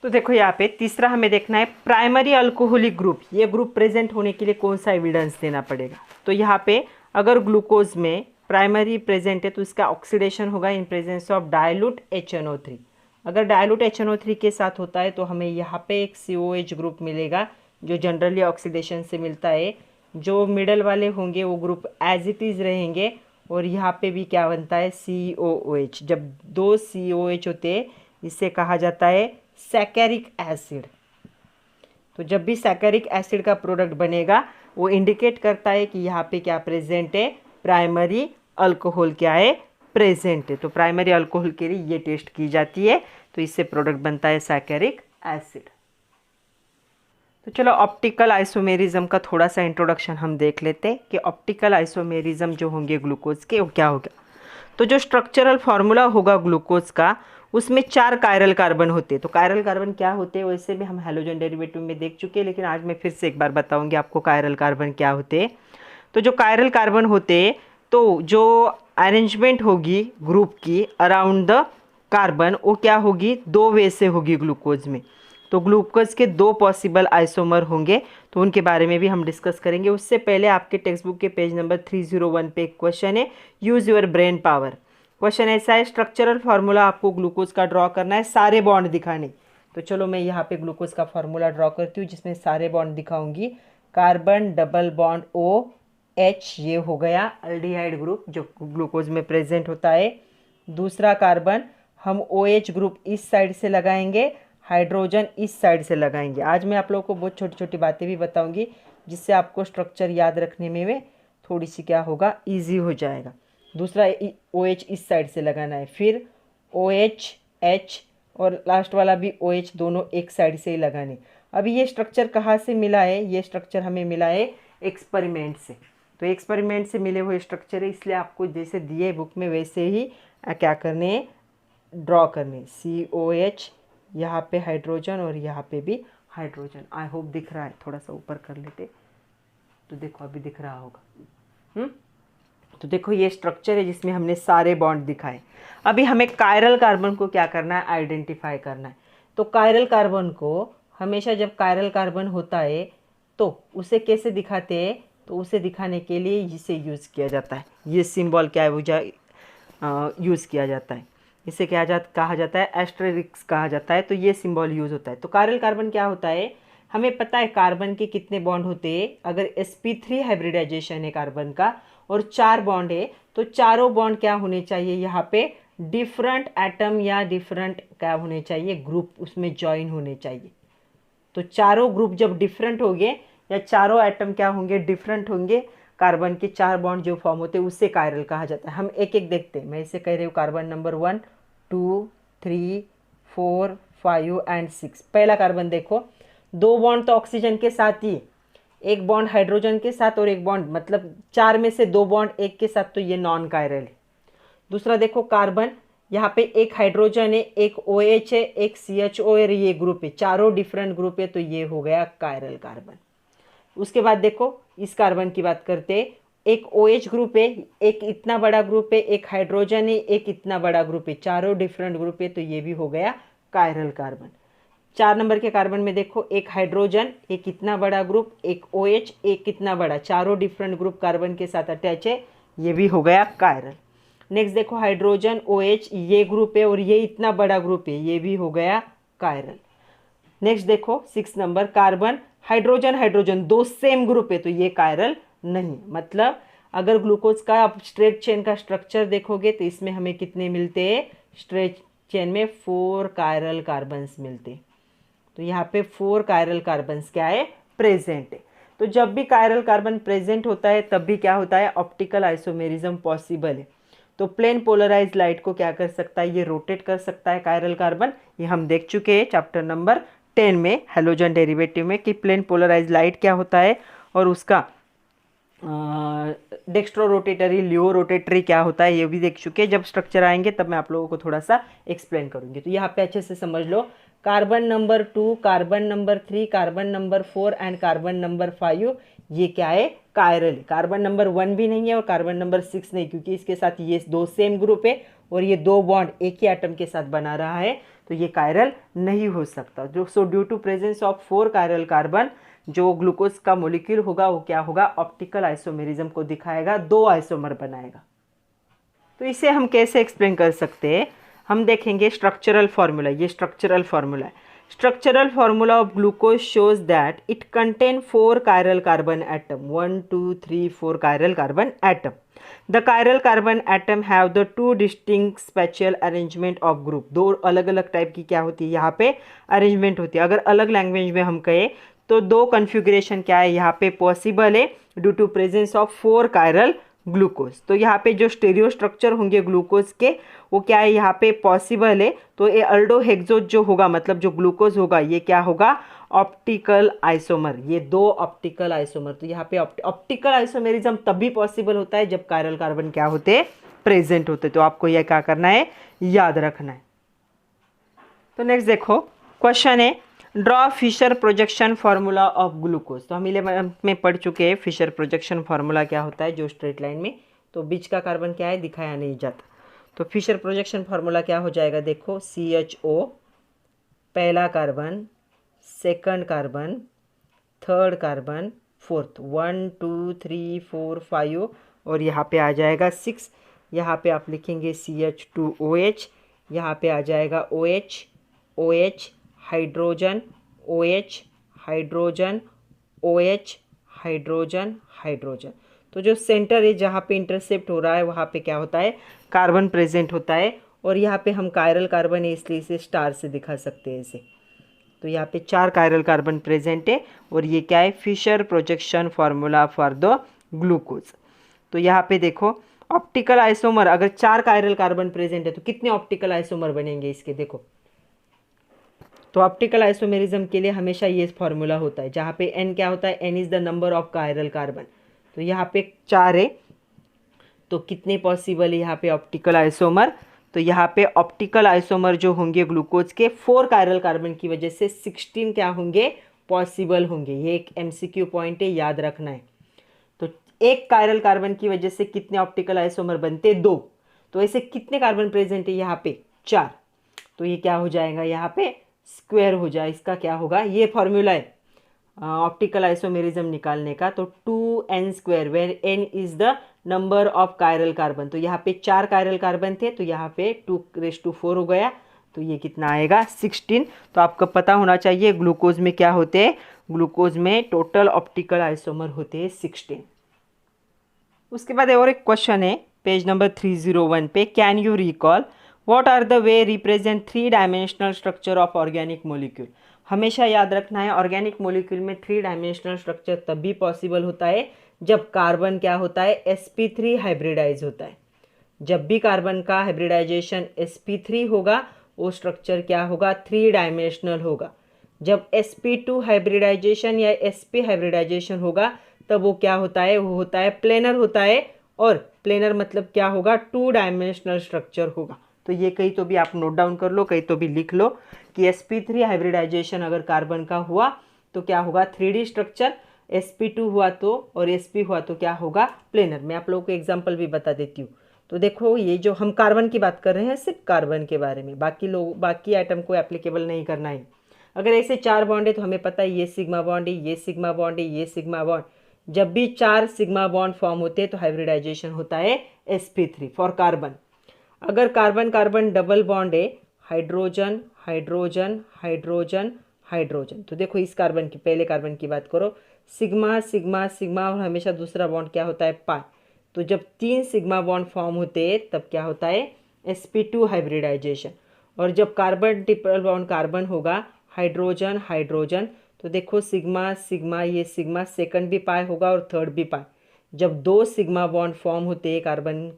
तो देखो यहाँ पे तीसरा हमें देखना है प्राइमरी अल्कोहलिक ग्रुप। ये ग्रुप प्रेजेंट होने के लिए कौन सा एविडेंस देना पड़ेगा। तो यहाँ पे अगर ग्लूकोज में प्राइमरी प्रेजेंट है तो इसका ऑक्सीडेशन होगा in presence of dilute HNO3। अगर डायलूट HNO3 के साथ होता है तो हमें यहाँ पे एक COH ग्रुप मिलेगा जो जनरली ऑक्सीडेशन से मिलता है। जो मिडल वाले होंगे वो ग्रुप एज इट इज़ रहेंगे और यहाँ पे भी क्या बनता है, COOH। जब 2 COH होते हैं इससे कहा जाता है सैकेरिक एसिड। तो जब भी सैकेरिक एसिड का प्रोडक्ट बनेगा वो इंडिकेट करता है कि यहाँ पे क्या प्रेजेंट है, प्राइमरी अल्कोहल क्या है, प्रेजेंट है। तो प्राइमरी अल्कोहल के लिए ये टेस्ट की जाती है, तो इससे प्रोडक्ट बनता है सैकेरिक एसिड। तो चलो ऑप्टिकल आइसोमेरिज्म का थोड़ा सा इंट्रोडक्शन हम देख लेते हैं कि ऑप्टिकल आइसोमेरिज्म जो होंगे ग्लूकोज के वो क्या होगा। तो जो स्ट्रक्चरल फार्मूला होगा ग्लूकोज का उसमें 4 कायरल कार्बन होते हैं। तो कायरल कार्बन क्या होते हैं वैसे भी हम हैलोजन डेरिवेटिव में देख चुके हैं, लेकिन आज मैं फिर से एक बार बताऊंगी आपको कायरल कार्बन क्या होते हैं। तो जो कायरल कार्बन होते हैं तो जो अरेंजमेंट होगी ग्रुप की अराउंड द कार्बन वो क्या होगी, 2 वे से होगी ग्लूकोज में। तो ग्लूकोज के 2 पॉसिबल आइसोमर होंगे, तो उनके बारे में भी हम डिस्कस करेंगे। उससे पहले आपके टेक्स्ट बुक के पेज नंबर 301 पे एक क्वेश्चन है, use your brain power. Question ऐसा है, स्ट्रक्चरल फार्मूला आपको ग्लूकोज का ड्रॉ करना है, सारे बॉन्ड दिखाने। तो चलो मैं यहाँ पे ग्लूकोज का फार्मूला ड्रॉ करती हूँ जिसमें सारे बॉन्ड दिखाऊंगी। Carbon double bond O H, ये हो गया अल्डिहाइड ग्रुप जो ग्लूकोज में प्रेजेंट होता है। दूसरा कार्बन हम OH ग्रुप इस साइड से लगाएंगे, हाइड्रोजन इस साइड से लगाएंगे। आज मैं आप लोगों को बहुत छोटी छोटी बातें भी बताऊंगी जिससे आपको स्ट्रक्चर याद रखने में थोड़ी सी क्या होगा, ईजी हो जाएगा। दूसरा OH इस साइड से लगाना है, फिर OH H और लास्ट वाला भी OH, दोनों एक साइड से ही लगाने। अभी ये स्ट्रक्चर कहाँ से मिला है? ये स्ट्रक्चर हमें मिला है एक्सपेरिमेंट से। तो एक्सपेरिमेंट से मिले हुए स्ट्रक्चर है, इसलिए आपको जैसे दिए बुक में वैसे ही क्या करने, ड्रॉ करने। COH, यहाँ पे हाइड्रोजन और यहाँ पे भी हाइड्रोजन। आई होप दिख रहा है, थोड़ा सा ऊपर कर लेते तो देखो अभी दिख रहा होगा। तो देखो ये स्ट्रक्चर है जिसमें हमने सारे बॉन्ड दिखाए। अभी हमें कायरल कार्बन को क्या करना है, आइडेंटिफाई करना है। तो कायरल कार्बन को हमेशा जब कायरल कार्बन होता है तो उसे कैसे दिखाते हैं? तो उसे दिखाने के लिए इसे यूज़ किया जाता है। ये सिंबल क्या है, वो यूज़ किया जाता है। इसे क्या कहा जाता है, एस्टेरिस्क कहा जाता है। तो ये सिंबल यूज़ होता है। तो कायरल कार्बन क्या होता है, हमें पता है कार्बन के कितने बॉन्ड होते हैं। अगर sp3 हाइब्रिडाइजेशन है कार्बन का और 4 बॉन्ड है तो चारों बॉन्ड क्या होने चाहिए, यहाँ पे डिफरेंट एटम या डिफरेंट क्या होने चाहिए, ग्रुप उसमें ज्वाइन होने चाहिए। तो चारों ग्रुप जब डिफरेंट होंगे या चारों एटम क्या होंगे, डिफरेंट होंगे, कार्बन के 4 बॉन्ड जो फॉर्म होते हैं उससे कायरल कहा जाता है। हम एक एक देखते हैं। मैं इसे कह रही हूँ कार्बन नंबर 1, 2, 3, 4, 5 एंड 6। पहला कार्बन देखो, 2 बॉन्ड तो ऑक्सीजन के साथ ही, एक बॉन्ड हाइड्रोजन के साथ और एक बॉन्ड, मतलब 4 में से 2 बॉन्ड एक के साथ, तो ये नॉन कायरल है। दूसरा देखो कार्बन, यहाँ पे एक हाइड्रोजन है, एक OH है, एक CHO है, ये ग्रुप है, चारों डिफरेंट ग्रुप है, तो ये हो गया कायरल कार्बन। उसके बाद देखो इस कार्बन की बात करते हैं, एक OH ग्रुप है, एक इतना बड़ा ग्रुप है, एक हाइड्रोजन है, एक इतना बड़ा ग्रुप है, चारों डिफरेंट ग्रुप है, तो ये भी हो गया कायरल कार्बन। 4 नंबर के कार्बन में देखो, एक हाइड्रोजन, एक इतना बड़ा ग्रुप, एक OH, एक कितना बड़ा, चारों डिफरेंट ग्रुप कार्बन के साथ अटैच है, ये भी हो गया कायरल। नेक्स्ट देखो हाइड्रोजन OH, ये ग्रुप है और ये इतना बड़ा ग्रुप है, ये भी हो गया कायरल। नेक्स्ट देखो 6 number carbon, hydrogen hydrogen, 2 same group है, तो ये कायरल नहीं। मतलब अगर ग्लूकोज का आप स्ट्रेट चेन का स्ट्रक्चर देखोगे तो इसमें हमें कितने मिलते हैं, स्ट्रेट चेन में 4 कायरल कार्बन्स मिलते हैं। तो यहाँ पे 4 कायरल कार्बन्स क्या है, प्रेजेंट है। तो जब भी कायरल कार्बन प्रेजेंट होता है तब भी क्या होता है, ऑप्टिकल आइसोमेरिज्म पॉसिबल है। तो प्लेन पोलराइज लाइट को क्या कर सकता है, ये रोटेट कर सकता है कायरल कार्बन। ये हम देख चुके हैं चैप्टर नंबर 10 में हैलोजन डेरिवेटिव में कि प्लेन पोलराइज लाइट क्या होता है और उसका डेक्स्ट्रो रोटेटरी, लियो रोटेटरी क्या होता है, ये भी देख चुके हैं। जब स्ट्रक्चर आएंगे तब मैं आप लोगों को थोड़ा सा एक्सप्लेन करूंगी। तो यहाँ पे अच्छे से समझ लो, carbon number 2, carbon number 3, carbon number 4 and carbon number 5 ये क्या है, कायरल। कार्बन नंबर 1 भी नहीं है और कार्बन नंबर 6 नहीं, क्योंकि इसके साथ ये 2 सेम ग्रुप है और ये 2 बॉन्ड एक ही एटम के साथ बना रहा है, तो ये कायरल नहीं हो सकता। जो so due to presence of 4 chiral carbon, जो ग्लूकोज का मोलिक्यूल होगा वो क्या होगा, ऑप्टिकल आइसोमेरिज्म को दिखाएगा, 2 आइसोमर बनाएगा। तो इसे हम कैसे एक्सप्लेन कर सकते हैं, हम देखेंगे स्ट्रक्चरल फार्मूला। ये स्ट्रक्चरल फार्मूला है। Structural formula of glucose shows that it contain 4 chiral carbon atom, 1 2 3 4 chiral carbon atom. The chiral carbon atom have the 2 distinct spatial arrangement of group. 2 अलग अलग टाइप की क्या होती है यहाँ पे अरेंजमेंट होती है। अगर अलग लैंग्वेज में हम कहें तो 2 कन्फिग्रेशन क्या है यहाँ पे पॉसिबल है due to presence of 4 chiral glucose. तो यहाँ पे जो स्टेरियो स्ट्रक्चर होंगे ग्लूकोज के वो क्या है यहाँ पे पॉसिबल है। तो ये अल्डोहेक्सोज जो होगा, मतलब जो ग्लूकोज होगा, ये क्या होगा, ऑप्टिकल आइसोमर। ये 2 ऑप्टिकल आइसोमर। तो यहाँ पे ऑप्टिकल आइसोमेरिज्म तभी पॉसिबल होता है जब कायरल कार्बन क्या होते, प्रेजेंट होते। तो आपको यह क्या करना है, याद रखना है। तो नेक्स्ट देखो क्वेश्चन है, draw Fischer projection formula of glucose. तो हम 11 में पढ़ चुके हैं फिशर प्रोजेक्शन फार्मूला क्या होता है, जो स्ट्रेट लाइन में तो बीच का कार्बन क्या है दिखाया नहीं जाता। तो फिशर प्रोजेक्शन फार्मूला क्या हो जाएगा, देखो CHO पहला carbon, second carbon, third carbon, fourth, 1 2 3 4 5 और यहाँ पे आ जाएगा 6। यहाँ पे आप लिखेंगे CH2OH, यहाँ पे आ जाएगा OH OH hydrogen OH hydrogen OH hydrogen hydrogen. तो जो सेंटर है जहाँ पे इंटरसेप्ट हो रहा है वहाँ पे क्या होता है, कार्बन प्रेजेंट होता है। और यहाँ पे हम कायरल कार्बन है इसलिए इसे स्टार से दिखा सकते हैं इसे। तो यहाँ पे 4 कायरल कार्बन प्रेजेंट है और ये क्या है, Fischer projection formula for the glucose. तो यहाँ पे देखो ऑप्टिकल आइसोमर, अगर 4 कायरल कार्बन प्रेजेंट है तो कितने ऑप्टिकल आइसोमर बनेंगे इसके, देखो। तो ऑप्टिकल आइसोमेरिज्म के लिए हमेशा ये फॉर्मूला होता है जहाँ पे n क्या होता है, n is the number of chiral carbon. तो यहाँ पे 4 है तो कितने पॉसिबल है यहाँ पे ऑप्टिकल आइसोमर। तो यहाँ पे ऑप्टिकल आइसोमर जो होंगे ग्लूकोज के 4 कायरल कार्बन की वजह से 16 क्या होंगे, पॉसिबल होंगे। ये एक MCQ पॉइंट है, याद रखना है। तो एक कायरल कार्बन की वजह से कितने ऑप्टिकल आइसोमर बनते, 2। तो ऐसे कितने कार्बन प्रेजेंट है यहाँ पे, 4। तो ये क्या हो जाएगा, यहाँ पे स्क्वायर हो जाए, इसका क्या होगा, ये फॉर्मूला है ऑप्टिकल आइसोमेरिज्म निकालने का। तो 2n² where n is the number of chiral carbon. तो यहाँ पे 4 कायरल कार्बन थे तो यहाँ पे 2⁴ हो गया। तो ये कितना आएगा, 16। तो आपको पता होना चाहिए ग्लूकोज में क्या होते हैं, ग्लूकोज में टोटल ऑप्टिकल आइसोमर होते हैं 16। उसके बाद और एक क्वेश्चन है पेज नंबर 301 पे, can you recall what are the way represent 3 dimensional structure of organic molecule. हमेशा याद रखना है ऑर्गेनिक मोलिक्यूल में 3 डायमेंशनल स्ट्रक्चर तब भी पॉसिबल होता है जब कार्बन क्या होता है, sp3 हाइब्रिडाइज होता है। जब भी कार्बन का हाइब्रिडाइजेशन sp3 होगा वो स्ट्रक्चर क्या होगा, 3 डायमेंशनल होगा। जब sp2 हाइब्रिडाइजेशन या sp हाइब्रिडाइजेशन होगा तब वो क्या होता है, वो होता है प्लेनर होता है। और प्लेनर मतलब क्या होगा, 2 डायमेंशनल स्ट्रक्चर होगा। तो ये कहीं तो भी आप नोट डाउन कर लो, कहीं तो भी लिख लो कि sp3 हाइब्रिडाइजेशन अगर कार्बन का हुआ तो क्या होगा, 3D स्ट्रक्चर। sp2 हुआ तो और sp हुआ तो क्या होगा, प्लेनर। मैं आप लोगों को एग्जांपल भी बता देती हूँ। तो देखो ये जो हम कार्बन की बात कर रहे हैं सिर्फ कार्बन के बारे में, बाकी आइटम को एप्लीकेबल नहीं करना है। अगर ऐसे 4 बॉन्ड है तो हमें पता है ये सिग्मा बॉन्ड है, ये सिग्मा बॉन्ड है, ये सिग्मा बॉन्ड। जब भी 4 सिग्मा बॉन्ड फॉर्म होते हैं तो हाइब्रिडाइजेशन होता है sp3 फॉर कार्बन। अगर कार्बन कार्बन डबल बॉन्ड है, हाइड्रोजन हाइड्रोजन हाइड्रोजन हाइड्रोजन। तो देखो इस कार्बन की, पहले कार्बन की बात करो, सिग्मा सिग्मा सिग्मा और हमेशा दूसरा बॉन्ड क्या होता है, पाई। तो जब 3 सिग्मा बॉन्ड फॉर्म होते हैं तब क्या होता है, sp2 हाइब्रिडाइजेशन। और जब कार्बन ट्रिपल बॉन्ड कार्बन होगा, हाइड्रोजन हाइड्रोजन, तो देखो सिग्मा सिग्मा, ये सिग्मा सेकंड भी पाई होगा और थर्ड भी पाई। जब 2 सिग्मा बॉन्ड फॉर्म होते हैं कार्बन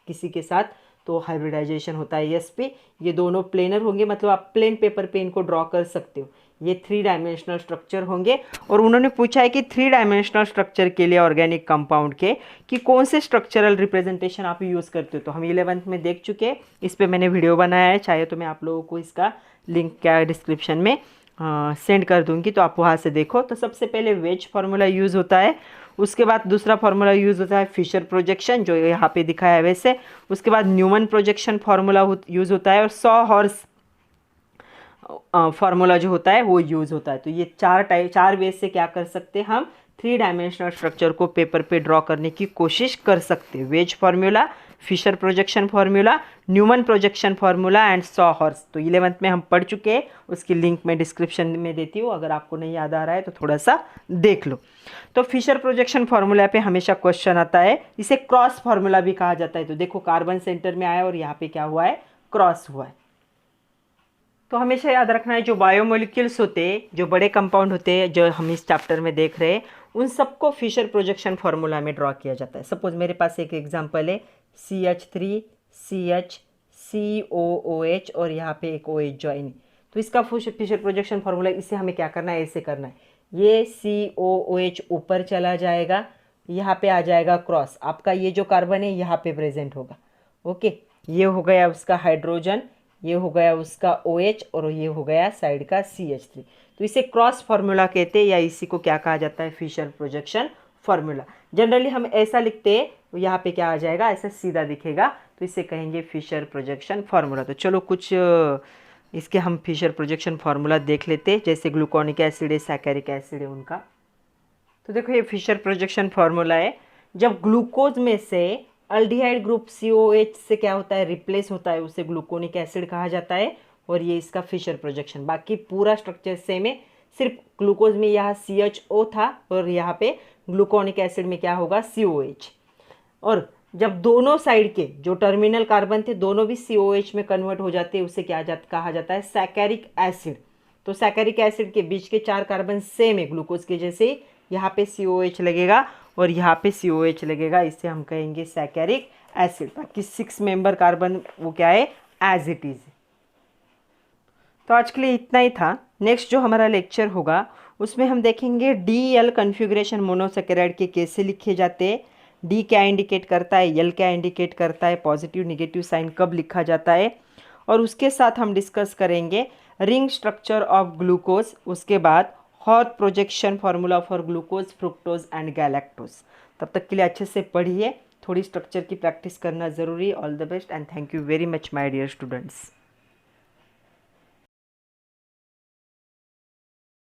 किसी के साथ तो हाइब्रिडाइजेशन होता है sp। ये दोनों प्लेनर होंगे, मतलब आप प्लेन पेपर पे इनको ड्रॉ कर सकते हो। ये 3 डायमेंशनल स्ट्रक्चर होंगे। और उन्होंने पूछा है कि 3 डायमेंशनल स्ट्रक्चर के लिए ऑर्गेनिक कंपाउंड के कि कौन से स्ट्रक्चरल रिप्रेजेंटेशन आप यूज़ करते हो। तो हम 11th में देख चुके हैं, इस पर मैंने वीडियो बनाया है, चाहे तो मैं आप लोगों को इसका लिंक क्या डिस्क्रिप्शन में सेंड कर दूंगी, तो आप वहाँ से देखो। तो सबसे पहले वेज फार्मूला यूज़ होता है, उसके बाद दूसरा फार्मूला यूज़ होता है फिशर प्रोजेक्शन जो यहाँ पे दिखाया है वैसे। उसके बाद न्यूमन प्रोजेक्शन फार्मूला यूज़ होता है और सॉ हॉर्स फार्मूला जो होता है वो यूज़ होता है। तो ये 4 वे से क्या कर सकते हैं, हम 3 डायमेंशनल स्ट्रक्चर को पेपर पे ड्रॉ करने की कोशिश कर सकते हैं। Wedge formula, Fischer projection formula, Newman projection formula and sawhorse. तो 11th में हम पढ़ चुके हैं, उसकी लिंक मैं डिस्क्रिप्शन में देती हूँ, अगर आपको नहीं याद आ रहा है तो थोड़ा सा देख लो। तो फिशर प्रोजेक्शन फार्मूला पे हमेशा क्वेश्चन आता है, इसे क्रॉस फार्मूला भी कहा जाता है। तो देखो कार्बन सेंटर में आया और यहाँ पे क्या हुआ है, क्रॉस हुआ है। तो हमेशा याद रखना है जो बायोमोलिक्यूल्स होते हैं, जो बड़े कंपाउंड होते हैं जो हम इस चैप्टर में देख रहे हैं, उन सबको फिशर प्रोजेक्शन फार्मूला में ड्रॉ किया जाता है। सपोज मेरे पास एक एग्जांपल है CH3 CH COOH और यहाँ पे एक OH ज्वाइन है। तो इसका फिशर प्रोजेक्शन फार्मूला, इसे हमें क्या करना है, ऐसे करना है। ये COOH ऊपर चला जाएगा, यहाँ पे आ जाएगा क्रॉस, आपका ये जो कार्बन है यहाँ पे प्रेजेंट होगा। ओके, ये हो गया उसका हाइड्रोजन, ये हो गया उसका OH और ये हो गया साइड का CH3। तो इसे क्रॉस फार्मूला कहते हैं या इसी को क्या कहा जाता है, फिशर प्रोजेक्शन फार्मूला। जनरली हम ऐसा लिखते हैं, यहाँ पे क्या आ जाएगा, ऐसा सीधा दिखेगा, तो इसे कहेंगे फिशर प्रोजेक्शन फार्मूला। तो चलो कुछ इसके हम फिशर प्रोजेक्शन फार्मूला देख लेते हैं, जैसे ग्लूकोनिक एसिड है, सैकेरिक एसिड है उनका। तो देखो ये फिशर प्रोजेक्शन फार्मूला है, जब ग्लूकोज में से अल्डिहाइड ग्रुप COH से क्या होता है, रिप्लेस होता है, उसे ग्लूकोनिक एसिड कहा जाता है। और ये इसका फिशर प्रोजेक्शन, बाकी पूरा स्ट्रक्चर सेम है, सिर्फ ग्लूकोज में यहाँ CHO था और यहाँ पे ग्लूकोनिक एसिड में क्या होगा, COH। और जब दोनों साइड के जो टर्मिनल कार्बन थे दोनों भी COH में कन्वर्ट हो जाते हैं, उसे कहा जाता है सैकेरिक एसिड। तो सैकेरिक एसिड के बीच के 4 कार्बन सेम है ग्लूकोज के जैसे, यहाँ पे COH लगेगा और यहाँ पे COH लगेगा, इससे हम कहेंगे सैकेरिक एसिड। बाकी 6 मेंबर कार्बन वो क्या है, एज इट इज। तो आज के लिए इतना ही था। नेक्स्ट जो हमारा लेक्चर होगा उसमें हम देखेंगे DL कन्फिग्रेशन मोनोसेकेराइड के कैसे लिखे जाते हैं, D क्या इंडिकेट करता है, L क्या इंडिकेट करता है, पॉजिटिव निगेटिव साइन कब लिखा जाता है, और उसके साथ हम डिस्कस करेंगे रिंग स्ट्रक्चर ऑफ ग्लूकोज, उसके बाद hot projection formula for glucose, fructose and galactose. तब तक के लिए अच्छे से पढ़िए, थोड़ी स्ट्रक्चर की प्रैक्टिस करना ज़रूरी। All the best and thank you very much my dear students.